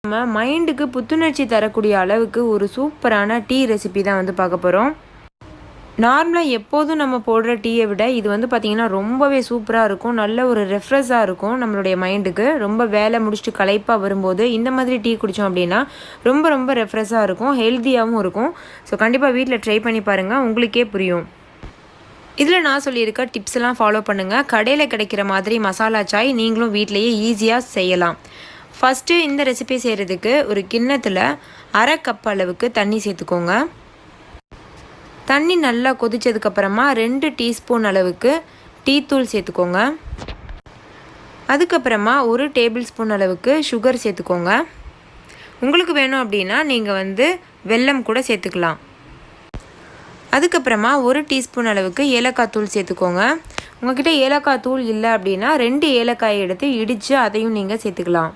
நம்ம மைண்டுக்கு புத்துணர்ச்சி தரக்கூடிய அளவுக்கு ஒரு சூப்பரான டீ ரெசிபி தான் வந்து பார்க்க போகிறோம். நார்மலாக எப்போதும் நம்ம போடுற டீயை விட இது வந்து பார்த்திங்கன்னா ரொம்பவே சூப்பராக இருக்கும். நல்ல ஒரு ரெஃப்ரெஷ்ஷாக இருக்கும் நம்மளுடைய மைண்டுக்கு. ரொம்ப வேலை முடிச்சுட்டு களைப்பாக வரும்போது இந்த மாதிரி டீ குடித்தோம் அப்படின்னா ரொம்ப ரொம்ப ரெஃப்ரெஷ்ஷாக இருக்கும், ஹெல்த்தியாகவும் இருக்கும். ஸோ கண்டிப்பாக வீட்டில் ட்ரை பண்ணி பாருங்கள், உங்களுக்கே புரியும். இதில் நான் சொல்லியிருக்க டிப்ஸ் எல்லாம் ஃபாலோ பண்ணுங்கள். கடையில் கிடைக்கிற மாதிரி மசாலா சாய் நீங்களும் வீட்டிலையே ஈஸியாக செய்யலாம். ஃபஸ்ட்டு இந்த ரெசிபி செய்கிறதுக்கு ஒரு கிண்ணத்தில் 1/2 கப் அளவுக்கு தண்ணி சேர்த்துக்கோங்க. தண்ணி நல்லா கொதித்ததுக்கப்புறமா 2 டீஸ்பூன் அளவுக்கு டீத்தூள் சேர்த்துக்கோங்க. அதுக்கப்புறமா 1 டேபிள் ஸ்பூன் அளவுக்கு சுகர் சேர்த்துக்கோங்க. உங்களுக்கு வேணும் அப்படின்னா நீங்கள் வெல்லம் கூட சேர்த்துக்கலாம். அதுக்கப்புறமா 1 டீஸ்பூன் அளவுக்கு ஏலக்காய் தூள் சேர்த்துக்கோங்க. உங்கள்கிட்ட ஏலக்காய் தூள் இல்லை அப்படின்னா 2 ஏலக்காயை எடுத்து இடித்து அதையும் நீங்கள் சேர்த்துக்கலாம்.